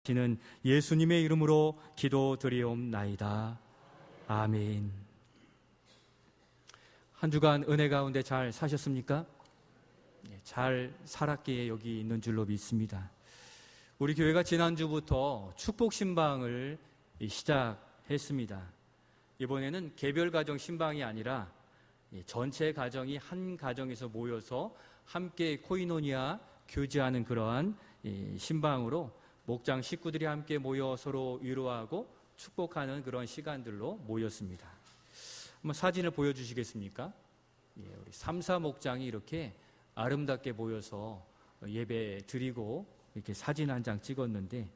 지는 예수님의 이름으로 기도드리옵나이다. 아멘. 한 주간 은혜 가운데 잘 사셨습니까? 잘 살았기에 여기 있는 줄로 믿습니다. 우리 교회가 지난주부터 축복 신방을 시작했습니다. 이번에는 개별 가정 신방이 아니라 전체 가정이 한 가정에서 모여서 함께 코이노니아 교제하는 그러한 신방으로 목장 식구들이 함께 모여 서로 위로하고 축복하는 그런 시간들로 모였습니다. 한번 사진을 보여주시겠습니까? 우리 3, 4 목장이 이렇게 아름답게 모여서 예배 드리고 이렇게 사진 한 장 찍었는데,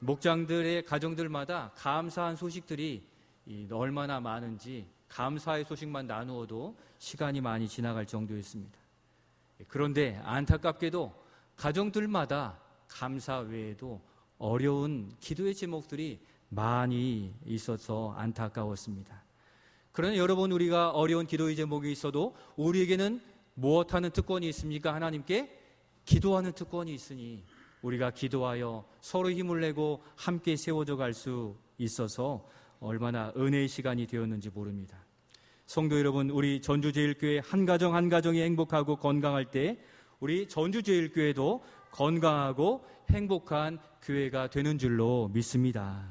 목장들의 가정들마다 감사한 소식들이 얼마나 많은지 감사의 소식만 나누어도 시간이 많이 지나갈 정도였습니다. 그런데 안타깝게도 가정들마다 감사 외에도 어려운 기도의 제목들이 많이 있어서 안타까웠습니다. 그러나 여러분, 우리가 어려운 기도의 제목이 있어도 우리에게는 무엇하는 특권이 있습니까? 하나님께 기도하는 특권이 있으니 우리가 기도하여 서로 힘을 내고 함께 세워져 갈 수 있어서 얼마나 은혜의 시간이 되었는지 모릅니다. 성도 여러분, 우리 전주제일교회 한 가정 한 가정이 행복하고 건강할 때 우리 전주제일교회도 건강하고 행복한 교회가 되는 줄로 믿습니다.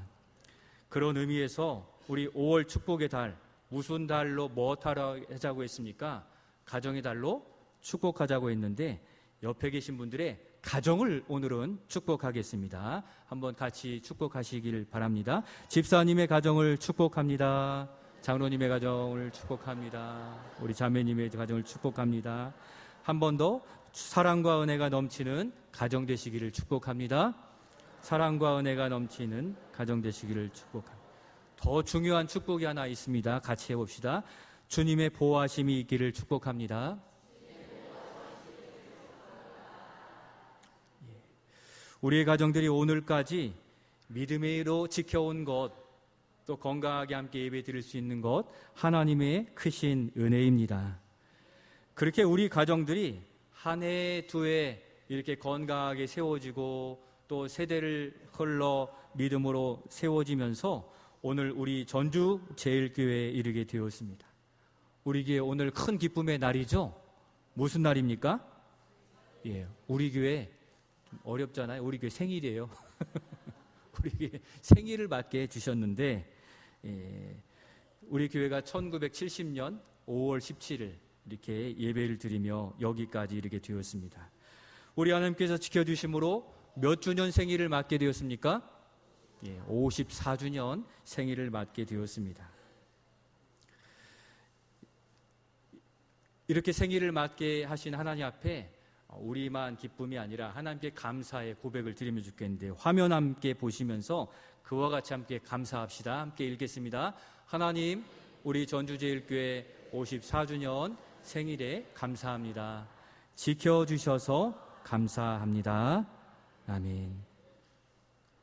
그런 의미에서 우리 5월 축복의 달, 무슨 달로 하자고 했습니까? 가정의 달로 축복하자고 했는데, 옆에 계신 분들의 가정을 오늘은 축복하겠습니다. 한번 같이 축복하시길 바랍니다. 집사님의 가정을 축복합니다. 장로님의 가정을 축복합니다. 우리 자매님의 가정을 축복합니다. 한 번 더, 사랑과 은혜가 넘치는 가정 되시기를 축복합니다. 사랑과 은혜가 넘치는 가정 되시기를 축복합니다. 더 중요한 축복이 하나 있습니다. 같이 해봅시다. 주님의 보호하심이 있기를 축복합니다. 우리의 가정들이 오늘까지 믿음으로 지켜온 것, 또 건강하게 함께 예배 드릴 수 있는 것, 하나님의 크신 은혜입니다. 그렇게 우리 가정들이 한 해, 두 해 이렇게 건강하게 세워지고 또 세대를 흘러 믿음으로 세워지면서 오늘 우리 전주 제일교회에 이르게 되었습니다. 우리 교회 오늘 큰 기쁨의 날이죠? 무슨 날입니까? 우리 교회 어렵잖아요. 우리 교회 생일이에요. 우리 교회 생일을 맞게 해주셨는데, 우리 교회가 1970년 5월 17일 이렇게 예배를 드리며 여기까지 이르게 되었습니다. 우리 하나님께서 지켜주심으로 몇 주년 생일을 맞게 되었습니까? 54주년 생일을 맞게 되었습니다. 이렇게 생일을 맞게 하신 하나님 앞에 우리만 기쁨이 아니라 하나님께 감사의 고백을 드리면 좋겠는데, 화면 함께 보시면서 그와 같이 함께 감사합시다. 함께 읽겠습니다. 하나님, 우리 전주제일교회 54주년 생일에 감사합니다. 지켜주셔서 감사합니다. 아멘.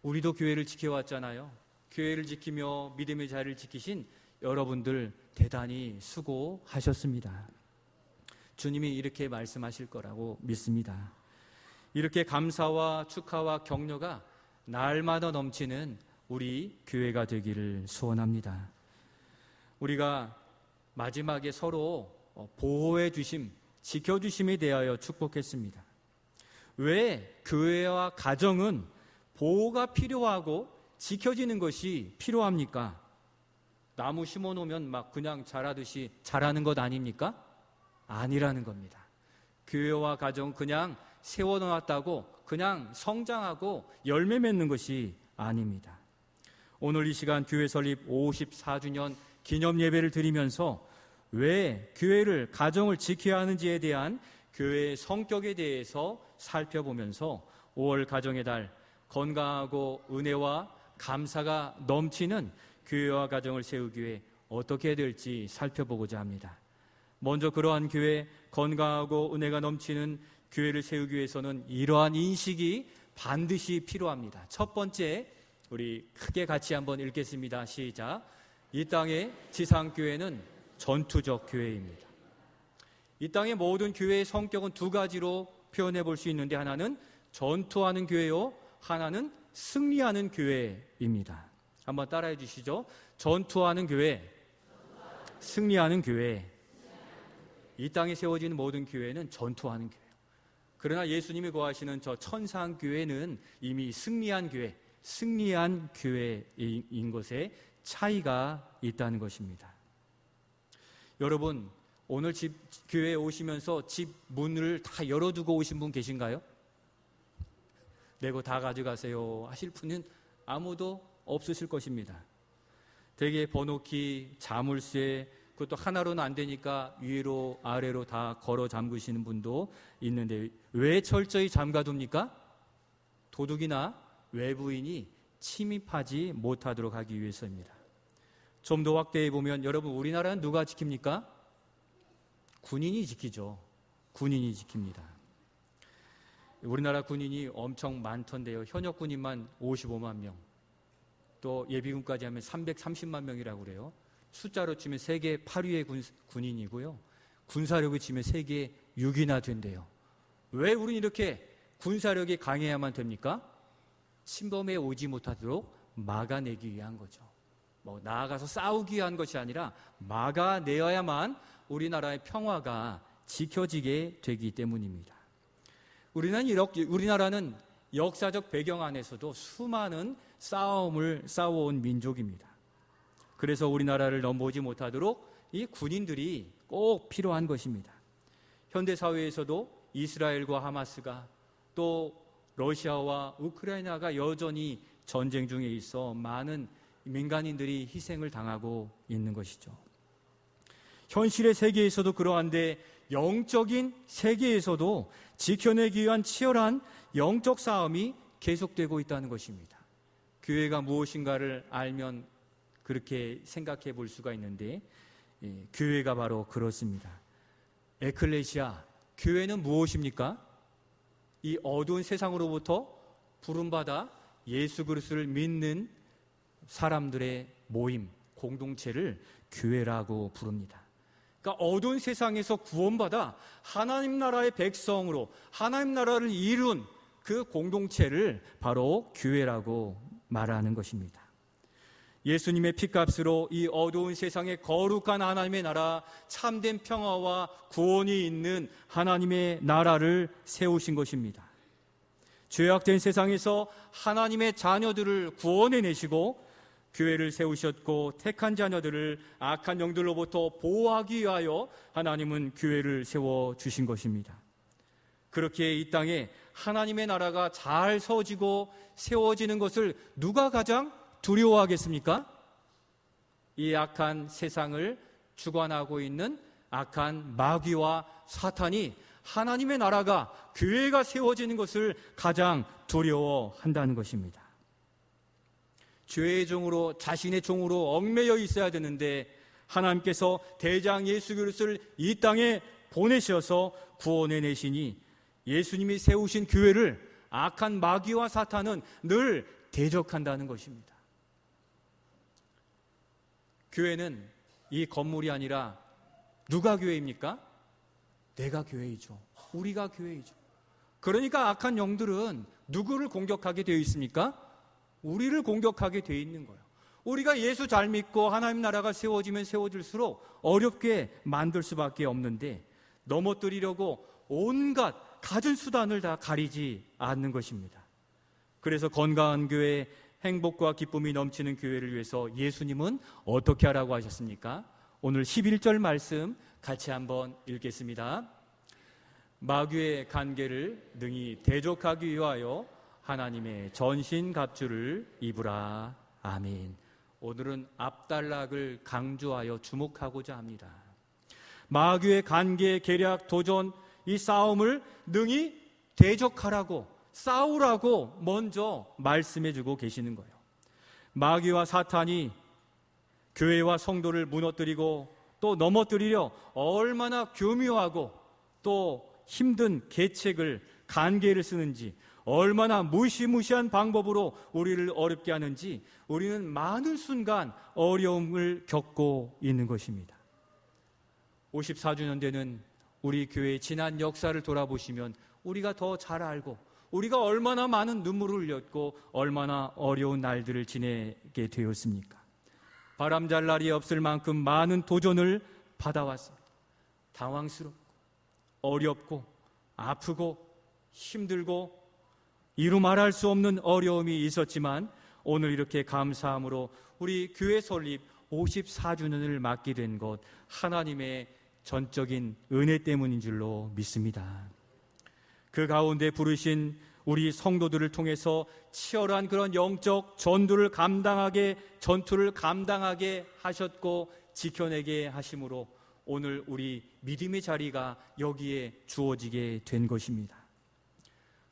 우리도 교회를 지켜왔잖아요. 교회를 지키며 믿음의 자리를 지키신 여러분들 대단히 수고하셨습니다. 주님이 이렇게 말씀하실 거라고 믿습니다. 이렇게 감사와 축하와 격려가 날마다 넘치는 우리 교회가 되기를 소원합니다. 우리가 마지막에 서로 보호해 주심, 지켜주심에 대하여 축복했습니다. 왜 교회와 가정은 보호가 필요하고 지켜지는 것이 필요합니까? 나무 심어놓으면 막 그냥 자라듯이 자라는 것 아닙니까? 아니라는 겁니다. 교회와 가정 그냥 세워놓았다고 그냥 성장하고 열매 맺는 것이 아닙니다. 오늘 이 시간 교회 설립 54주년 기념 예배를 드리면서 왜 교회를, 가정을 지켜야 하는지에 대한 교회의 성격에 대해서 살펴보면서 5월 가정의 달, 건강하고 은혜와 감사가 넘치는 교회와 가정을 세우기 위해 어떻게 해야 될지 살펴보고자 합니다. 먼저 그러한 교회, 건강하고 은혜가 넘치는 교회를 세우기 위해서는 이러한 인식이 반드시 필요합니다. 첫 번째, 우리 크게 같이 한번 읽겠습니다. 시작. 이 땅의 지상교회는 전투적 교회입니다. 이 땅의 모든 교회의 성격은 두 가지로 표현해 볼 수 있는데, 하나는 전투하는 교회요, 하나는 승리하는 교회입니다. 한번 따라해 주시죠. 전투하는 교회, 승리하는 교회. 이 땅에 세워지는 모든 교회는 전투하는 교회예요. 그러나 예수님이 거하시는 저 천상 교회는 이미 승리한 교회, 승리한 교회인 것에 차이가 있다는 것입니다. 여러분, 오늘 교회에 오시면서 집 문을 다 열어두고 오신 분 계신가요? 내 거 다 가져가세요 하실 분은 아무도 없으실 것입니다. 대개 번호키, 자물쇠, 그것도 하나로는 안 되니까 위로 아래로 다 걸어 잠그시는 분도 있는데 왜 철저히 잠가둡니까? 도둑이나 외부인이 침입하지 못하도록 하기 위해서입니다. 좀 더 확대해 보면 여러분, 우리나라는 누가 지킵니까? 군인이 지키죠. 군인이 지킵니다. 우리나라 군인이 엄청 많던데요. 현역 군인만 55만 명, 또 예비군까지 하면 330만 명이라고 그래요. 숫자로 치면 세계 8위의 군인이고요. 군사력을 치면 세계 6위나 된대요. 왜 우리는 이렇게 군사력이 강해야만 됩니까? 침범해 오지 못하도록 막아내기 위한 거죠. 나아가서 싸우기 위한 것이 아니라 막아내어야만 우리나라의 평화가 지켜지게 되기 때문입니다. 우리나라는 역사적 배경 안에서도 수많은 싸움을 싸워온 민족입니다. 그래서 우리나라를 넘보지 못하도록 이 군인들이 꼭 필요한 것입니다. 현대사회에서도 이스라엘과 하마스가, 또 러시아와 우크라이나가 여전히 전쟁 중에 있어 많은 민간인들이 희생을 당하고 있는 것이죠. 현실의 세계에서도 그러한데 영적인 세계에서도 지켜내기 위한 치열한 영적 싸움이 계속되고 있다는 것입니다. 교회가 무엇인가를 알면 그렇게 생각해 볼 수가 있는데, 교회가 바로 그렇습니다. 에클레시아, 교회는 무엇입니까? 이 어두운 세상으로부터 부름받아 예수 그리스도를 믿는 사람들의 모임, 공동체를 교회라고 부릅니다. 그러니까 어두운 세상에서 구원받아 하나님 나라의 백성으로 하나님 나라를 이룬 그 공동체를 바로 교회라고 말하는 것입니다. 예수님의 피값으로 이 어두운 세상에 거룩한 하나님의 나라, 참된 평화와 구원이 있는 하나님의 나라를 세우신 것입니다. 죄악된 세상에서 하나님의 자녀들을 구원해내시고 교회를 세우셨고, 택한 자녀들을 악한 영들로부터 보호하기 위하여 하나님은 교회를 세워주신 것입니다. 그렇게 이 땅에 하나님의 나라가 잘 서지고 세워지는 것을 누가 가장 두려워하겠습니까? 이 악한 세상을 주관하고 있는 악한 마귀와 사탄이 하나님의 나라가, 교회가 세워지는 것을 가장 두려워한다는 것입니다. 죄의 종으로, 자신의 종으로 얽매여 있어야 되는데 하나님께서 대장 예수 그리스도를 이 땅에 보내셔서 구원해 내시니 예수님이 세우신 교회를 악한 마귀와 사탄은 늘 대적한다는 것입니다. 교회는 이 건물이 아니라 누가 교회입니까? 내가 교회이죠. 우리가 교회이죠. 그러니까 악한 영들은 누구를 공격하게 되어 있습니까? 우리를 공격하게 되어 있는 거예요. 우리가 예수 잘 믿고 하나님 나라가 세워지면 세워질수록 어렵게 만들 수밖에 없는데 넘어뜨리려고 온갖 갖은 수단을 다 가리지 않는 것입니다. 그래서 건강한 교회, 행복과 기쁨이 넘치는 교회를 위해서 예수님은 어떻게 하라고 하셨습니까? 오늘 11절 말씀 같이 한번 읽겠습니다. 마귀의 간계를 능히 대적하기 위하여 하나님의 전신갑주를 입으라. 아멘. 오늘은 앞단락을 강조하여 주목하고자 합니다. 마귀의 간계, 계략, 도전, 이 싸움을 능히 대적하라고, 싸우라고 먼저 말씀해주고 계시는 거예요. 마귀와 사탄이 교회와 성도를 무너뜨리고 또 넘어뜨리려 얼마나 교묘하고 또 힘든 계책을, 간계를 쓰는지, 얼마나 무시무시한 방법으로 우리를 어렵게 하는지 우리는 많은 순간 어려움을 겪고 있는 것입니다. 54주년 되는 우리 교회의 지난 역사를 돌아보시면 우리가 더 잘 알고 우리가 얼마나 많은 눈물을 흘렸고 얼마나 어려운 날들을 지내게 되었습니까? 바람잘 날이 없을 만큼 많은 도전을 받아왔습니다. 당황스럽고 어렵고 아프고 힘들고 이루 말할 수 없는 어려움이 있었지만 오늘 이렇게 감사함으로 우리 교회 설립 54주년을 맞게 된 것 하나님의 전적인 은혜 때문인 줄로 믿습니다. 그 가운데 부르신 우리 성도들을 통해서 치열한 그런 영적 전투를 감당하게 하셨고 지켜내게 하심으로 오늘 우리 믿음의 자리가 여기에 주어지게 된 것입니다.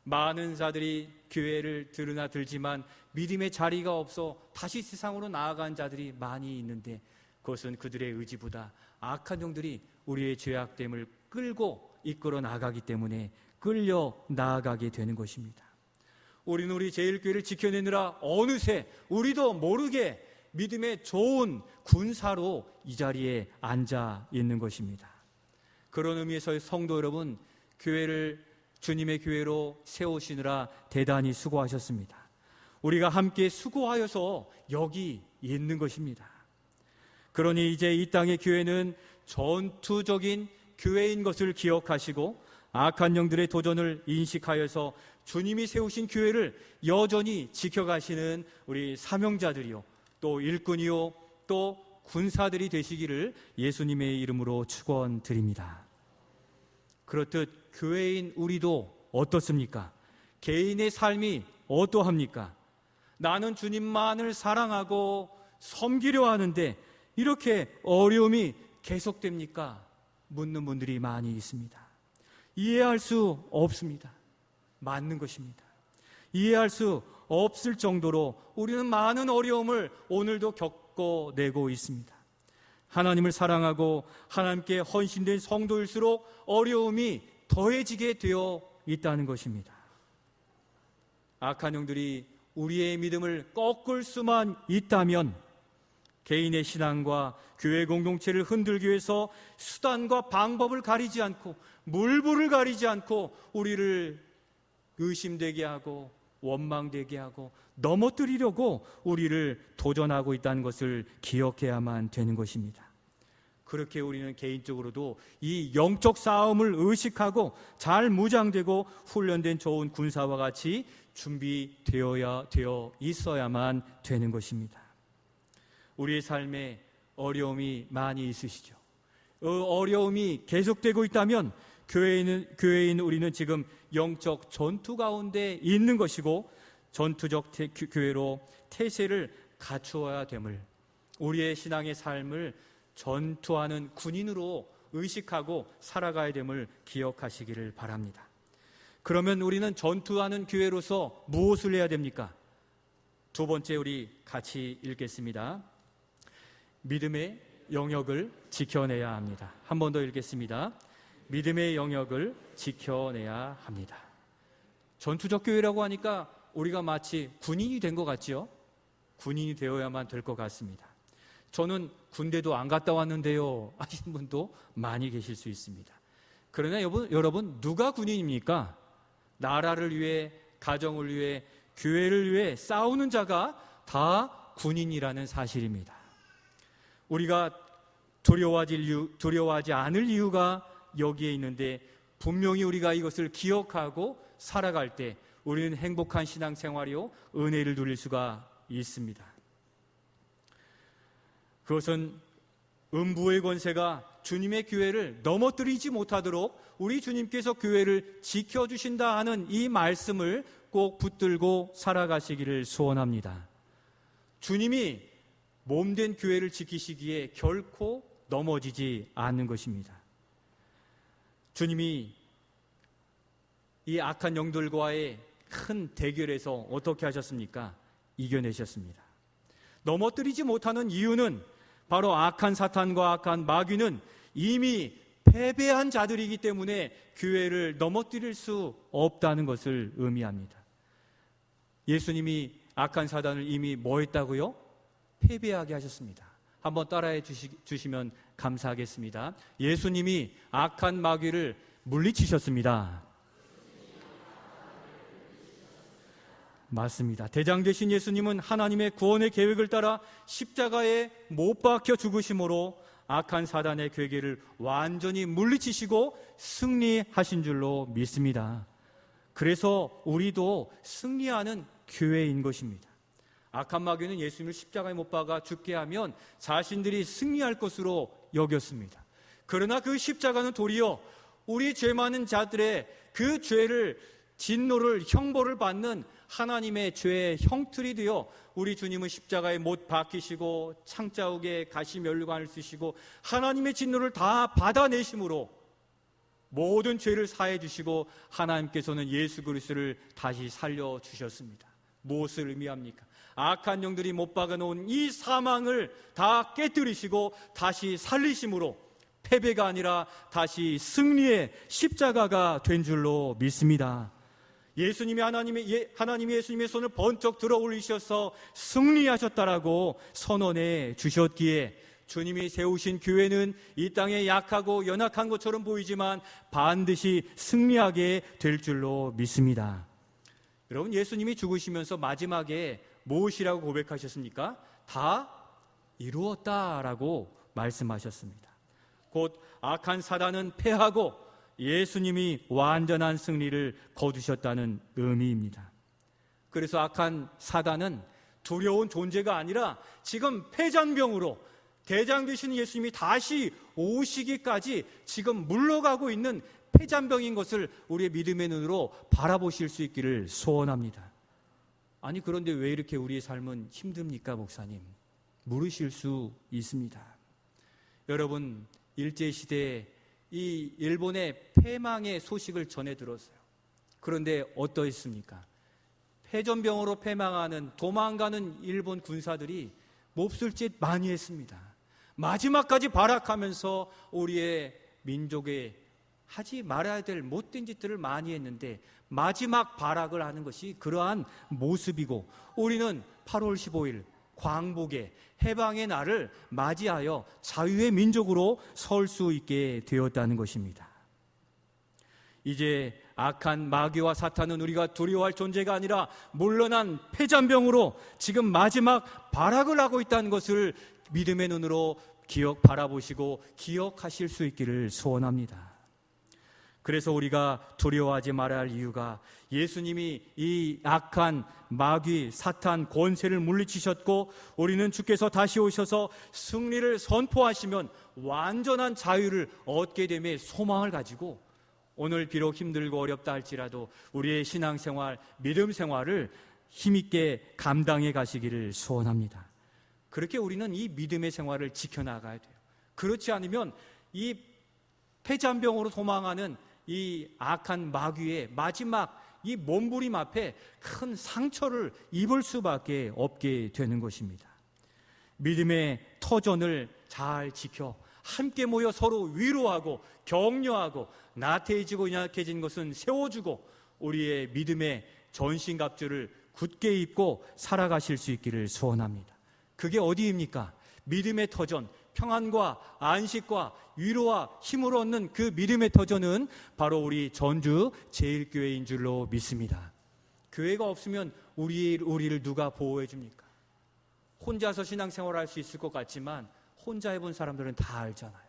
많은 자들이 교회를 들으나 들지만 믿음의 자리가 없어 다시 세상으로 나아간 자들이 많이 있는데 그것은 그들의 의지보다 악한 영들이 우리의 죄악됨을 끌고 이끌어 나가기 때문에 끌려 나아가게 되는 것입니다. 우리는 우리 제일교회를 지켜내느라 어느새 우리도 모르게 믿음의 좋은 군사로 이 자리에 앉아 있는 것입니다. 그런 의미에서 성도 여러분, 교회를 주님의 교회로 세우시느라 대단히 수고하셨습니다. 우리가 함께 수고하여서 여기 있는 것입니다. 그러니 이제 이 땅의 교회는 전투적인 교회인 것을 기억하시고 악한 영들의 도전을 인식하여서 주님이 세우신 교회를 여전히 지켜가시는 우리 사명자들이요, 또 일꾼이요, 또 군사들이 되시기를 예수님의 이름으로 축원드립니다. 그렇듯 교회인 우리도 어떻습니까? 개인의 삶이 어떠합니까? 나는 주님만을 사랑하고 섬기려 하는데 이렇게 어려움이 계속됩니까? 묻는 분들이 많이 있습니다. 이해할 수 없습니다. 맞는 것입니다. 이해할 수 없을 정도로 우리는 많은 어려움을 오늘도 겪어내고 있습니다. 하나님을 사랑하고 하나님께 헌신된 성도일수록 어려움이 더해지게 되어 있다는 것입니다. 악한 영들이 우리의 믿음을 꺾을 수만 있다면 개인의 신앙과 교회 공동체를 흔들기 위해서 수단과 방법을 가리지 않고 물불을 가리지 않고 우리를 의심되게 하고 원망되게 하고 넘어뜨리려고 우리를 도전하고 있다는 것을 기억해야만 되는 것입니다. 그렇게 우리는 개인적으로도 이 영적 싸움을 의식하고 잘 무장되고 훈련된 좋은 군사와 같이 준비되어 있어야만 되는 것입니다. 우리의 삶에 어려움이 많이 있으시죠? 어려움이 계속되고 있다면 교회인 우리는 지금 영적 전투 가운데 있는 것이고 전투적 교회로 태세를 갖추어야 됨을, 우리의 신앙의 삶을 전투하는 군인으로 의식하고 살아가야 됨을 기억하시기를 바랍니다. 그러면 우리는 전투하는 교회로서 무엇을 해야 됩니까? 두 번째 우리 같이 읽겠습니다. 믿음의 영역을 지켜내야 합니다. 한 번 더 읽겠습니다. 믿음의 영역을 지켜내야 합니다. 전투적 교회라고 하니까 우리가 마치 군인이 된 것 같지요? 군인이 되어야만 될 것 같습니다. 저는 군대도 안 갔다 왔는데요 하시는 분도 많이 계실 수 있습니다. 그러나 여러분 누가 군인입니까? 나라를 위해, 가정을 위해, 교회를 위해 싸우는 자가 다 군인이라는 사실입니다. 우리가 두려워하지 않을 이유가 여기에 있는데 분명히 우리가 이것을 기억하고 살아갈 때 우리는 행복한 신앙생활이요 은혜를 누릴 수가 있습니다. 그것은 음부의 권세가 주님의 교회를 넘어뜨리지 못하도록 우리 주님께서 교회를 지켜주신다 하는 이 말씀을 꼭 붙들고 살아가시기를 소원합니다. 주님이 몸된 교회를 지키시기에 결코 넘어지지 않는 것입니다. 주님이 이 악한 영들과의 큰 대결에서 어떻게 하셨습니까? 이겨내셨습니다. 넘어뜨리지 못하는 이유는 바로 악한 사탄과 악한 마귀는 이미 패배한 자들이기 때문에 교회를 넘어뜨릴 수 없다는 것을 의미합니다. 예수님이 악한 사단을 이미 뭐 했다고요? 패배하게 하셨습니다. 한번 따라해 주시면 감사하겠습니다. 예수님이 악한 마귀를 물리치셨습니다. 맞습니다. 대장 되신 예수님은 하나님의 구원의 계획을 따라 십자가에 못 박혀 죽으심으로 악한 사단의 괴계를 완전히 물리치시고 승리하신 줄로 믿습니다. 그래서 우리도 승리하는 교회인 것입니다. 악한 마귀는 예수님을 십자가에 못 박아 죽게 하면 자신들이 승리할 것으로 여겼습니다. 그러나 그 십자가는 도리어 우리 죄 많은 자들의 그 죄를 진노를 형벌을 받는 하나님의 죄의 형틀이 되어 우리 주님은 십자가에 못 박히시고 창자욱에 가시면류관을 쓰시고 하나님의 진노를 다 받아내심으로 모든 죄를 사해 주시고 하나님께서는 예수 그리스도를 다시 살려주셨습니다. 무엇을 의미합니까? 악한 영들이 못 박아놓은 이 사망을 다 깨뜨리시고 다시 살리심으로 패배가 아니라 다시 승리의 십자가가 된 줄로 믿습니다. 하나님이 예수님의 손을 번쩍 들어 올리셔서 승리하셨다라고 선언해 주셨기에 주님이 세우신 교회는 이 땅에 약하고 연약한 것처럼 보이지만 반드시 승리하게 될 줄로 믿습니다. 여러분, 예수님이 죽으시면서 마지막에 무엇이라고 고백하셨습니까? 다 이루었다라고 말씀하셨습니다. 곧 악한 사단은 패하고 예수님이 완전한 승리를 거두셨다는 의미입니다. 그래서 악한 사단은 두려운 존재가 아니라 지금 패잔병으로 대장 되신 예수님이 다시 오시기까지 지금 물러가고 있는 패잔병인 것을 우리의 믿음의 눈으로 바라보실 수 있기를 소원합니다. 아니, 그런데 왜 이렇게 우리의 삶은 힘듭니까, 목사님? 물으실 수 있습니다. 여러분, 일제시대에 이 일본의 패망의 소식을 전해 들었어요. 그런데 어떠했습니까? 패전병으로 패망하는 도망가는 일본 군사들이 몹쓸 짓 많이 했습니다. 마지막까지 발악하면서 우리의 민족에 하지 말아야 될 못된 짓들을 많이 했는데 마지막 발악을 하는 것이 그러한 모습이고, 우리는 8월 15일 광복의 해방의 날을 맞이하여 자유의 민족으로 설 수 있게 되었다는 것입니다. 이제 악한 마귀와 사탄은 우리가 두려워할 존재가 아니라 물러난 패잔병으로 지금 마지막 발악을 하고 있다는 것을 믿음의 눈으로 바라보시고 기억하실 수 있기를 소원합니다. 그래서 우리가 두려워하지 말아야 할 이유가, 예수님이 이 악한 마귀 사탄 권세를 물리치셨고 우리는 주께서 다시 오셔서 승리를 선포하시면 완전한 자유를 얻게 됨의 소망을 가지고 오늘 비록 힘들고 어렵다 할지라도 우리의 신앙생활, 믿음 생활을 힘있게 감당해 가시기를 소원합니다. 그렇게 우리는 이 믿음의 생활을 지켜나가야 돼요. 그렇지 않으면 이 패잔병으로 도망하는 이 악한 마귀의 마지막 이 몸부림 앞에 큰 상처를 입을 수밖에 없게 되는 것입니다. 믿음의 터전을 잘 지켜 함께 모여 서로 위로하고 격려하고 나태해지고 연약해진 것은 세워주고 우리의 믿음의 전신갑주를 굳게 입고 살아가실 수 있기를 소원합니다. 그게 어디입니까? 믿음의 터전, 평안과 안식과 위로와 힘을 얻는 그 믿음의 터전은 바로 우리 전주 제일교회인 줄로 믿습니다. 교회가 없으면 우리를 누가 보호해 줍니까? 혼자서 신앙생활을 할 수 있을 것 같지만 혼자 해본 사람들은 다 알잖아요.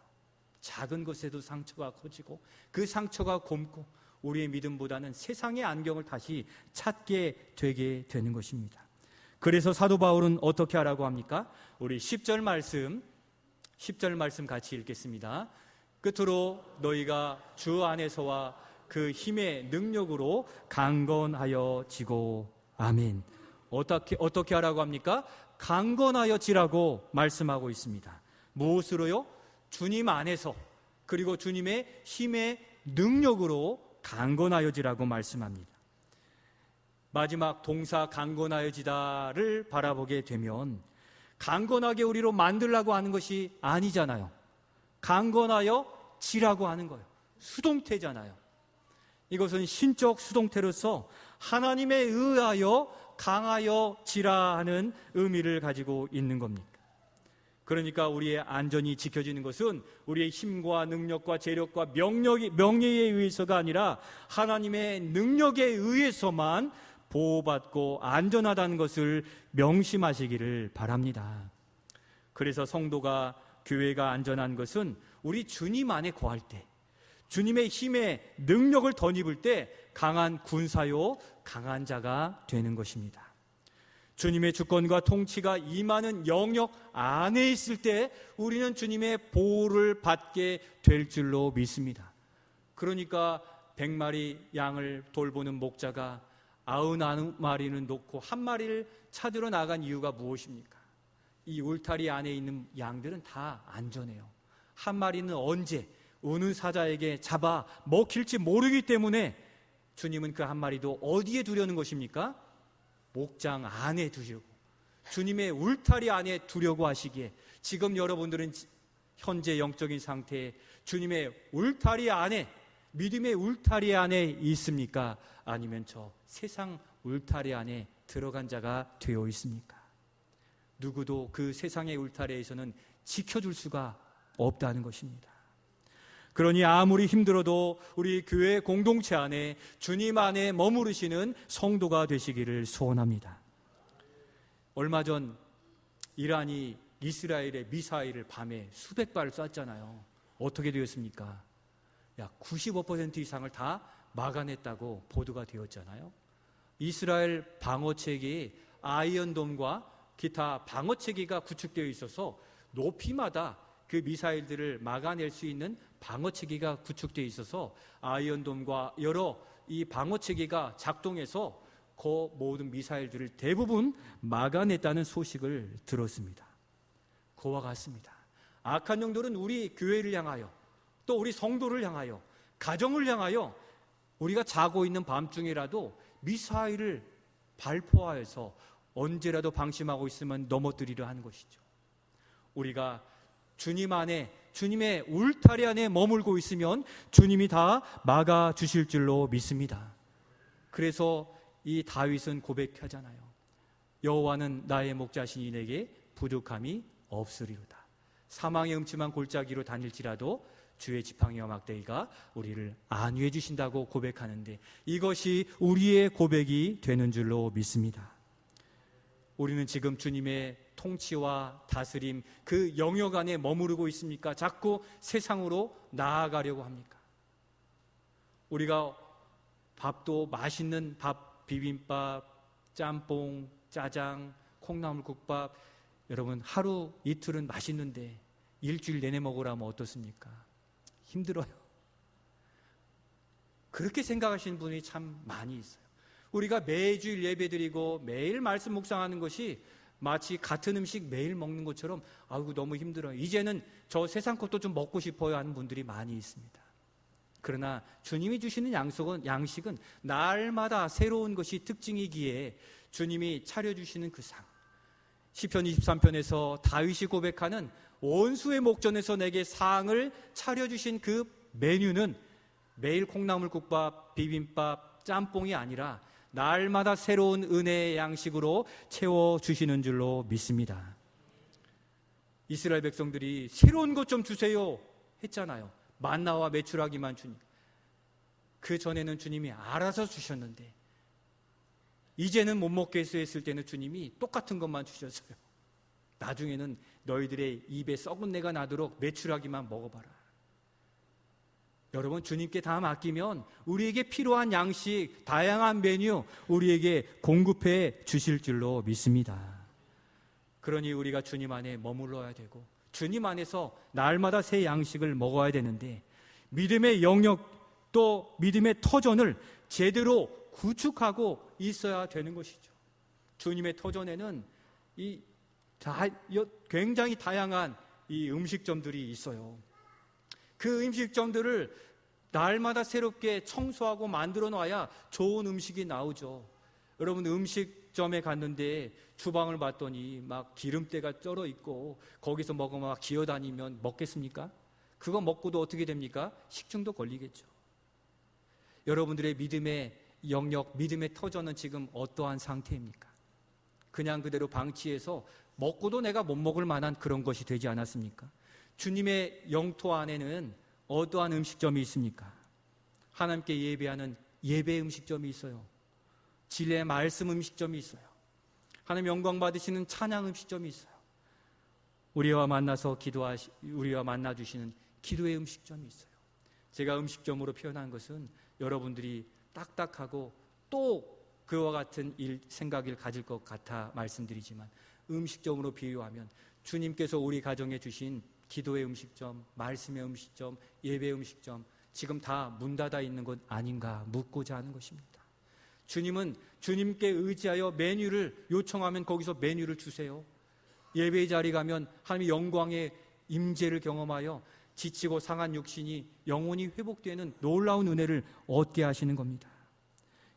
작은 것에도 상처가 커지고 그 상처가 곪고 우리의 믿음보다는 세상의 안경을 다시 찾게 되게 되는 것입니다. 그래서 사도 바울은 어떻게 하라고 합니까? 우리 10절 말씀 같이 읽겠습니다. 끝으로 너희가 주 안에서와 그 힘의 능력으로 강건하여 지고. 아멘. 어떻게 하라고 합니까? 강건하여 지라고 말씀하고 있습니다. 무엇으로요? 주님 안에서, 그리고 주님의 힘의 능력으로 강건하여 지라고 말씀합니다. 마지막 동사 강건하여지다를 바라보게 되면 강건하게 우리로 만들라고 하는 것이 아니잖아요. 강건하여 지라고 하는 거예요. 수동태잖아요. 이것은 신적 수동태로서 하나님에 의하여 강하여 지라 하는 의미를 가지고 있는 겁니다. 그러니까 우리의 안전이 지켜지는 것은 우리의 힘과 능력과 재력과 명예에 의해서가 아니라 하나님의 능력에 의해서만 보호받고 안전하다는 것을 명심하시기를 바랍니다. 그래서 성도가, 교회가 안전한 것은 우리 주님 안에 거할 때, 주님의 힘에 능력을 덧입을 때 강한 군사요, 강한 자가 되는 것입니다. 주님의 주권과 통치가 임하는 영역 안에 있을 때 우리는 주님의 보호를 받게 될 줄로 믿습니다. 그러니까 100마리 양을 돌보는 목자가 99마리는 놓고 한 마리를 찾으러 나간 이유가 무엇입니까? 이 울타리 안에 있는 양들은 다 안전해요. 한 마리는 언제 어느 사자에게 잡아 먹힐지 모르기 때문에 주님은 그 한 마리도 어디에 두려는 것입니까? 목장 안에 두려고, 주님의 울타리 안에 두려고 하시기에 지금 여러분들은 현재 영적인 상태에 주님의 울타리 안에, 믿음의 울타리 안에 있습니까? 아니면 저 세상 울타리 안에 들어간 자가 되어 있습니까? 누구도 그 세상의 울타리에서는 지켜줄 수가 없다는 것입니다. 그러니 아무리 힘들어도 우리 교회 공동체 안에 주님 안에 머무르시는 성도가 되시기를 소원합니다. 얼마 전 이란이 이스라엘의 미사일을 밤에 수백 발을 쐈잖아요. 어떻게 되었습니까? 약 95% 이상을 다 막아냈다고 보도가 되었잖아요. 이스라엘 방어체계에 아이언돔과 기타 방어체계가 구축되어 있어서 높이마다 그 미사일들을 막아낼 수 있는 방어체계가 구축되어 있어서 아이언돔과 여러 이 방어체계가 작동해서 그 모든 미사일들을 대부분 막아냈다는 소식을 들었습니다. 그와 같습니다. 악한 영들은 우리 교회를 향하여, 또 우리 성도를 향하여, 가정을 향하여 우리가 자고 있는 밤중이라도 미사일을 발포하여서 언제라도 방심하고 있으면 넘어뜨리려 하는 것이죠. 우리가 주님 안에, 주님의 울타리 안에 머물고 있으면 주님이 다 막아주실 줄로 믿습니다. 그래서 이 다윗은 고백하잖아요. 여호와는 나의 목자시니 내게 부족함이 없으리로다. 사망의 음침한 골짜기로 다닐지라도 주의 지팡이와 막대기가 우리를 안위해 주신다고 고백하는데, 이것이 우리의 고백이 되는 줄로 믿습니다. 우리는 지금 주님의 통치와 다스림, 그 영역 안에 머무르고 있습니까? 자꾸 세상으로 나아가려고 합니까? 우리가 밥도 맛있는 밥, 비빔밥, 짬뽕, 짜장, 콩나물국밥, 여러분 하루 이틀은 맛있는데 일주일 내내 먹으라면 어떻습니까? 힘들어요. 그렇게 생각하시는 분이 참 많이 있어요. 우리가 매주일 예배드리고 매일 말씀 묵상하는 것이 마치 같은 음식 매일 먹는 것처럼, 아이고 너무 힘들어요, 이제는 저 세상 것도 좀 먹고 싶어요 하는 분들이 많이 있습니다. 그러나 주님이 주시는 양식은 날마다 새로운 것이 특징이기에 주님이 차려주시는 그 상, 시편 23편에서 다윗이 고백하는 원수의 목전에서 내게 상을 차려주신 그 메뉴는 매일 콩나물국밥, 비빔밥, 짬뽕이 아니라 날마다 새로운 은혜의 양식으로 채워주시는 줄로 믿습니다. 이스라엘 백성들이 새로운 것 좀 주세요 했잖아요. 만나와 메추라기만 주니. 그 전에는 주님이 알아서 주셨는데 이제는 못 먹겠어 했을 때는 주님이 똑같은 것만 주셨어요. 나중에는 너희들의 입에 썩은 내가 나도록 메추라기만 먹어봐라. 여러분, 주님께 다 맡기면 우리에게 필요한 양식, 다양한 메뉴 우리에게 공급해 주실 줄로 믿습니다. 그러니 우리가 주님 안에 머물러야 되고 주님 안에서 날마다 새 양식을 먹어야 되는데, 믿음의 영역 또 믿음의 터전을 제대로 구축하고 있어야 되는 것이죠. 주님의 터전에는 굉장히 다양한 이 음식점들이 있어요. 그 음식점들을 날마다 새롭게 청소하고 만들어 놔야 좋은 음식이 나오죠. 여러분, 음식점에 갔는데 주방을 봤더니 막 기름때가 쩔어 있고 거기서 먹으면 막 기어다니면 먹겠습니까? 그거 먹고도 어떻게 됩니까? 식중독 걸리겠죠. 여러분들의 믿음의 영역, 믿음의 터전은 지금 어떠한 상태입니까? 그냥 그대로 방치해서 먹고도 내가 못 먹을 만한 그런 것이 되지 않았습니까? 주님의 영토 안에는 어떠한 음식점이 있습니까? 하나님께 예배하는 예배 음식점이 있어요. 진리의 말씀 음식점이 있어요. 하나님 영광 받으시는 찬양 음식점이 있어요. 우리와 만나 주시는 기도의 음식점이 있어요. 제가 음식점으로 표현한 것은 여러분들이 딱딱하고 또 그와 같은 생각을 가질 것 같아 말씀드리지만, 음식점으로 비유하면 주님께서 우리 가정에 주신 기도의 음식점, 말씀의 음식점, 예배의 음식점, 지금 다 문 닫아 있는 것 아닌가 묻고자 하는 것입니다. 주님은 주님께 의지하여 메뉴를 요청하면 거기서 메뉴를 주세요. 예배의 자리 가면 하나님의 영광의 임재를 경험하여 지치고 상한 육신이 영원히 회복되는 놀라운 은혜를 얻게 하시는 겁니다.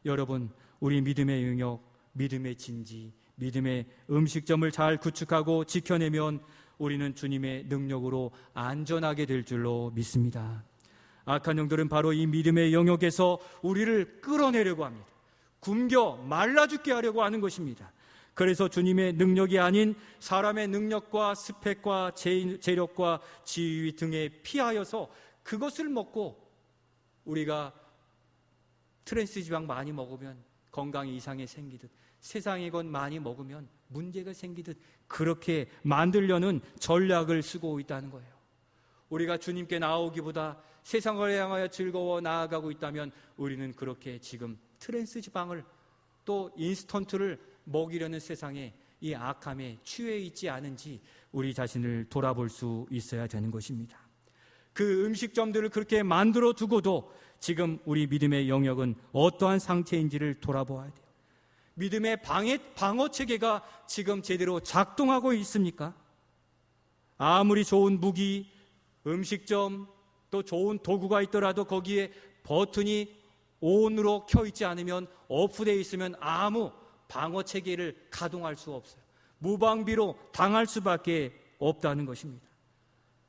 여러분, 우리 믿음의 영역, 믿음의 진지, 믿음의 음식점을 잘 구축하고 지켜내면 우리는 주님의 능력으로 안전하게 될 줄로 믿습니다. 악한 영들은 바로 이 믿음의 영역에서 우리를 끌어내려고 합니다. 굶겨 말라 죽게 하려고 하는 것입니다. 그래서 주님의 능력이 아닌 사람의 능력과 스펙과 재력과 지위 등에 피하여서 그것을 먹고 우리가 트랜스 지방 많이 먹으면 건강에 이상이 생기듯, 세상의 것 많이 먹으면 문제가 생기듯 그렇게 만들려는 전략을 쓰고 있다는 거예요. 우리가 주님께 나오기보다 세상을 향하여 즐거워 나아가고 있다면 우리는 그렇게 지금 트랜스 지방을 또 인스턴트를 먹이려는 세상에 이 악함에 취해 있지 않은지 우리 자신을 돌아볼 수 있어야 되는 것입니다. 그 음식점들을 그렇게 만들어 두고도 지금 우리 믿음의 영역은 어떠한 상태인지를 돌아보아야 돼요. 믿음의 방어 체계가 지금 제대로 작동하고 있습니까? 아무리 좋은 무기, 음식점, 또 좋은 도구가 있더라도 거기에 버튼이 온으로 켜 있지 않으면, 오프되어 있으면 아무 방어 체계를 가동할 수 없어요. 무방비로 당할 수밖에 없다는 것입니다.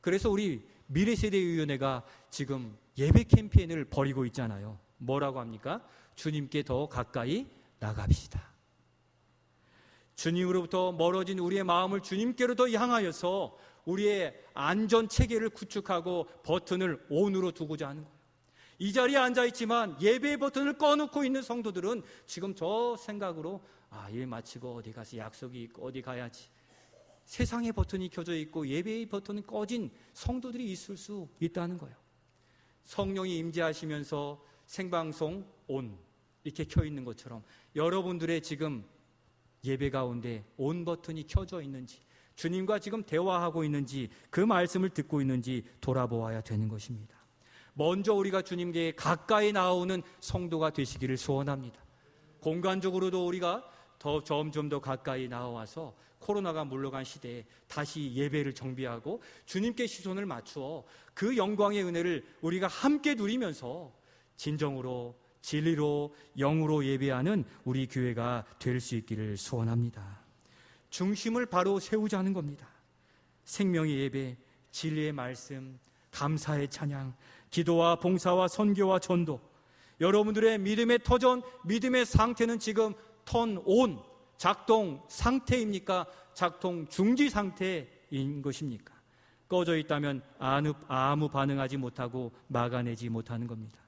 그래서 우리 미래세대위원회가 지금 예배 캠페인을 벌이고 있잖아요. 뭐라고 합니까? 주님께 더 가까이 나갑시다. 주님으로부터 멀어진 우리의 마음을 주님께로 더 향하여서 우리의 안전 체계를 구축하고 버튼을 온으로 두고자 하는 거예요. 이 자리에 앉아있지만 예배의 버튼을 꺼놓고 있는 성도들은 지금 저 생각으로 일 마치고 어디 가서 약속이 있고 어디 가야지, 세상의 버튼이 켜져 있고 예배의 버튼은 꺼진 성도들이 있을 수 있다는 거예요. 성령이 임재하시면서 생방송 온 이렇게 켜 있는 것처럼 여러분들의 지금 예배 가운데 온 버튼이 켜져 있는지, 주님과 지금 대화하고 있는지, 그 말씀을 듣고 있는지 돌아보아야 되는 것입니다. 먼저 우리가 주님께 가까이 나오는 성도가 되시기를 소원합니다. 공간적으로도 우리가 점점 더 가까이 나와서 코로나가 물러간 시대에 다시 예배를 정비하고 주님께 시선을 맞추어 그 영광의 은혜를 우리가 함께 누리면서 진정으로 진리로 영으로 예배하는 우리 교회가 될 수 있기를 소원합니다. 중심을 바로 세우자는 겁니다. 생명의 예배, 진리의 말씀, 감사의 찬양, 기도와 봉사와 선교와 전도, 여러분들의 믿음의 터전, 믿음의 상태는 지금 턴 온, 작동 상태입니까? 작동 중지 상태인 것입니까? 꺼져 있다면 아무 반응하지 못하고 막아내지 못하는 겁니다.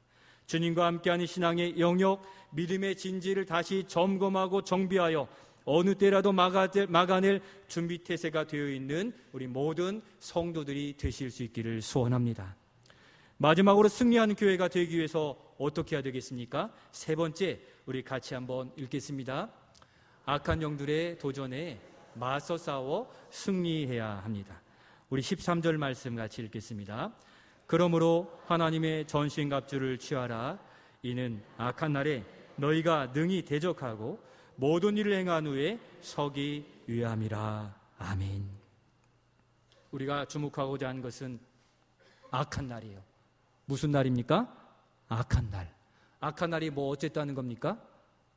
주님과 함께하는 신앙의 영역, 믿음의 진지를 다시 점검하고 정비하여 어느 때라도 막아낼 준비태세가 되어 있는 우리 모든 성도들이 되실 수 있기를 소원합니다. 마지막으로 승리하는 교회가 되기 위해서 어떻게 해야 되겠습니까? 세 번째, 우리 같이 한번 읽겠습니다. 악한 영들의 도전에 맞서 싸워 승리해야 합니다. 우리 13절 말씀 같이 읽겠습니다. 그러므로 하나님의 전신갑주를 취하라. 이는 악한 날에 너희가 능히 대적하고 모든 일을 행한 후에 서기 위함이라. 아멘. 우리가 주목하고자 하는 것은 악한 날이에요. 무슨 날입니까? 악한 날. 악한 날이 뭐 어쨌다는 겁니까?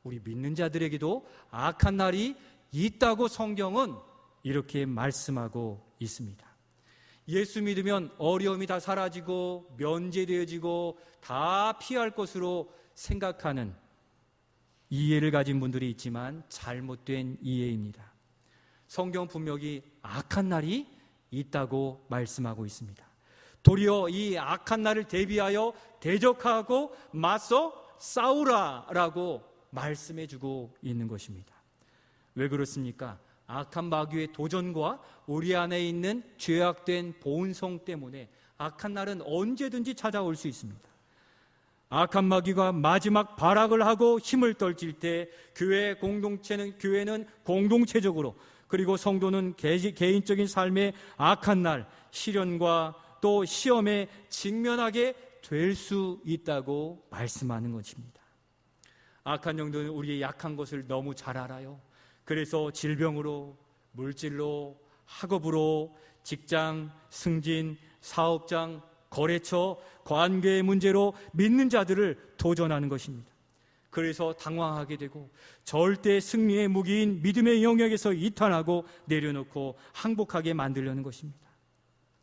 우리 믿는 자들에게도 악한 날이 있다고 성경은 이렇게 말씀하고 있습니다. 예수 믿으면 어려움이 다 사라지고 면제되어지고 다 피할 것으로 생각하는 이해를 가진 분들이 있지만 잘못된 이해입니다. 성경 분명히 악한 날이 있다고 말씀하고 있습니다. 도리어 이 악한 날을 대비하여 대적하고 맞서 싸우라라고 말씀해주고 있는 것입니다. 왜 그렇습니까? 악한 마귀의 도전과 우리 안에 있는 죄악된 본성 때문에 악한 날은 언제든지 찾아올 수 있습니다. 악한 마귀가 마지막 발악을 하고 힘을 떨칠 때 교회는 공동체적으로, 그리고 성도는 개인적인 삶의 악한 날, 시련과 또 시험에 직면하게 될 수 있다고 말씀하는 것입니다. 악한 영들은 우리의 약한 것을 너무 잘 알아요. 그래서 질병으로, 물질로, 학업으로, 직장, 승진, 사업장, 거래처, 관계의 문제로 믿는 자들을 도전하는 것입니다. 그래서 당황하게 되고 절대 승리의 무기인 믿음의 영역에서 이탈하고 내려놓고 항복하게 만들려는 것입니다.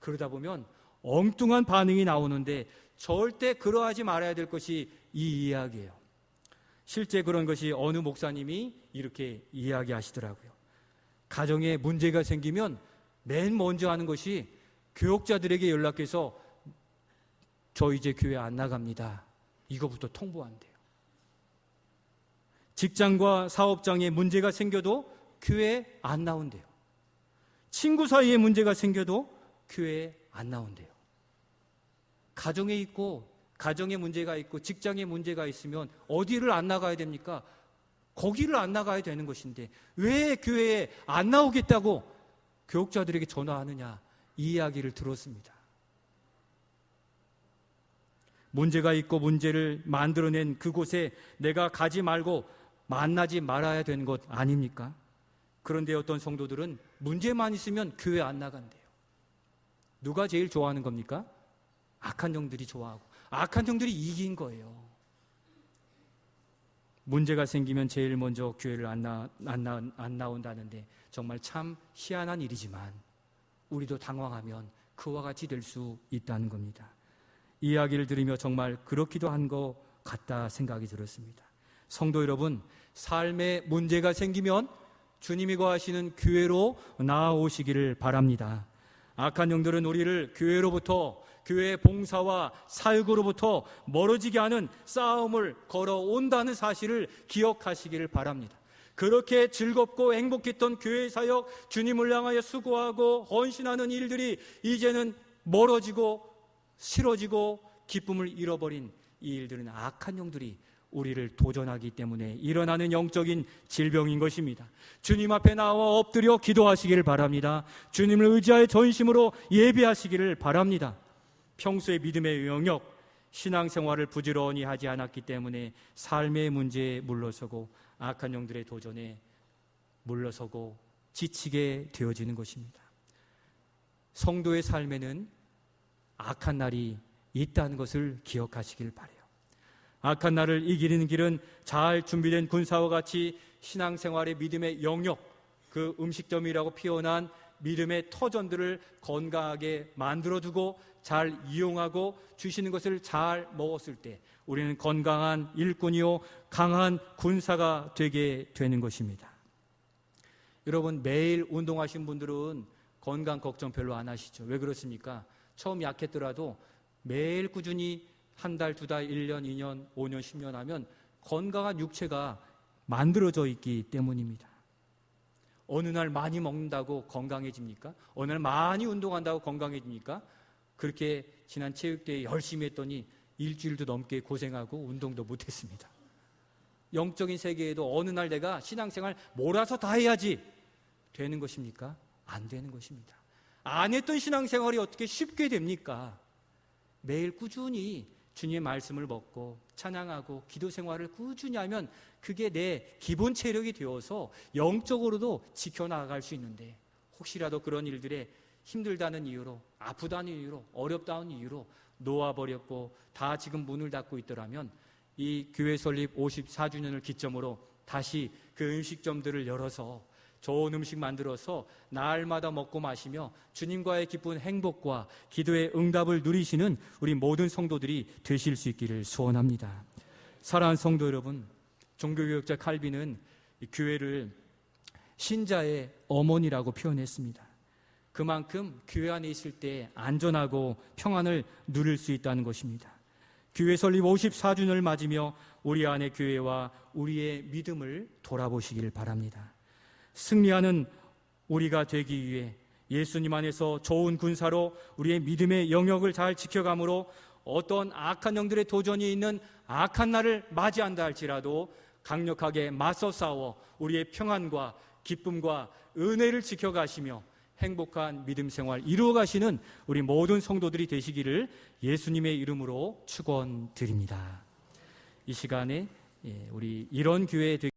그러다 보면 엉뚱한 반응이 나오는데 절대 그러하지 말아야 될 것이 이 이야기예요. 실제 그런 것이 어느 목사님이 이렇게 이야기하시더라고요. 가정에 문제가 생기면 맨 먼저 하는 것이 교역자들에게 연락해서 저 이제 교회 안 나갑니다. 이거부터 통보한대요. 직장과 사업장에 문제가 생겨도 교회에 안 나온대요. 친구 사이에 문제가 생겨도 교회에 안 나온대요. 가정에 문제가 있고 직장에 문제가 있으면 어디를 안 나가야 됩니까? 거기를 안 나가야 되는 것인데 왜 교회에 안 나오겠다고 교역자들에게 전화하느냐, 이 이야기를 들었습니다. 문제가 있고 문제를 만들어낸 그곳에 내가 가지 말고 만나지 말아야 되는 것 아닙니까? 그런데 어떤 성도들은 문제만 있으면 교회 안 나간대요. 누가 제일 좋아하는 겁니까? 악한 영들이 좋아하고 악한 영들이 이긴 거예요. 문제가 생기면 제일 먼저 교회를 안 나온다는데 정말 참 희한한 일이지만 우리도 당황하면 그와 같이 될 수 있다는 겁니다. 이 이야기를 들으며 정말 그렇기도 한 것 같다 생각이 들었습니다. 성도 여러분, 삶에 문제가 생기면 주님이 거하시는 교회로 나아오시기를 바랍니다. 악한 영들은 우리를 교회의 봉사와 사역으로부터 멀어지게 하는 싸움을 걸어온다는 사실을 기억하시기를 바랍니다. 그렇게 즐겁고 행복했던 교회 사역, 주님을 향하여 수고하고 헌신하는 일들이 이제는 멀어지고 싫어지고 기쁨을 잃어버린 이 일들은 악한 영들이 우리를 도전하기 때문에 일어나는 영적인 질병인 것입니다. 주님 앞에 나와 엎드려 기도하시기를 바랍니다. 주님을 의지하여 전심으로 예배하시기를 바랍니다. 평소의 믿음의 영역, 신앙생활을 부지런히 하지 않았기 때문에 삶의 문제에 물러서고 악한 영들의 도전에 물러서고 지치게 되어지는 것입니다. 성도의 삶에는 악한 날이 있다는 것을 기억하시길 바라요. 악한 날을 이기는 길은 잘 준비된 군사와 같이 신앙생활의 믿음의 영역, 그 음식점이라고 표현한 믿음의 터전들을 건강하게 만들어두고 잘 이용하고 주시는 것을 잘 먹었을 때 우리는 건강한 일꾼이요 강한 군사가 되게 되는 것입니다. 여러분, 매일 운동하신 분들은 건강 걱정 별로 안 하시죠. 왜 그렇습니까? 처음 약했더라도 매일 꾸준히 한 달, 두 달, 1년, 2년, 5년, 10년 하면 건강한 육체가 만들어져 있기 때문입니다. 어느 날 많이 먹는다고 건강해집니까? 어느 날 많이 운동한다고 건강해집니까? 그렇게 지난 체육대회 열심히 했더니 일주일도 넘게 고생하고 운동도 못했습니다. 영적인 세계에도 어느 날 내가 신앙생활 몰아서 다 해야지 되는 것입니까? 안 되는 것입니다. 안 했던 신앙생활이 어떻게 쉽게 됩니까? 매일 꾸준히 주님의 말씀을 먹고 찬양하고 기도 생활을 꾸준히 하면 그게 내 기본 체력이 되어서 영적으로도 지켜나갈 수 있는데 혹시라도 그런 일들에 힘들다는 이유로, 아프다는 이유로, 어렵다는 이유로 놓아버렸고 다 지금 문을 닫고 있더라면 이 교회 설립 54주년을 기점으로 다시 그 음식점들을 열어서 좋은 음식 만들어서 날마다 먹고 마시며 주님과의 기쁜 행복과 기도의 응답을 누리시는 우리 모든 성도들이 되실 수 있기를 소원합니다. 사랑하는 성도 여러분, 종교개혁자 칼빈은 교회를 신자의 어머니라고 표현했습니다. 그만큼 교회 안에 있을 때 안전하고 평안을 누릴 수 있다는 것입니다. 교회 설립 54주년을 맞으며 우리 안의 교회와 우리의 믿음을 돌아보시길 바랍니다. 승리하는 우리가 되기 위해 예수님 안에서 좋은 군사로 우리의 믿음의 영역을 잘 지켜가므로 어떤 악한 영들의 도전이 있는 악한 날을 맞이한다 할지라도 강력하게 맞서 싸워 우리의 평안과 기쁨과 은혜를 지켜가시며 행복한 믿음 생활 이루어 가시는 우리 모든 성도들이 되시기를 예수님의 이름으로 축원드립니다. 이 시간에 우리 이런 교회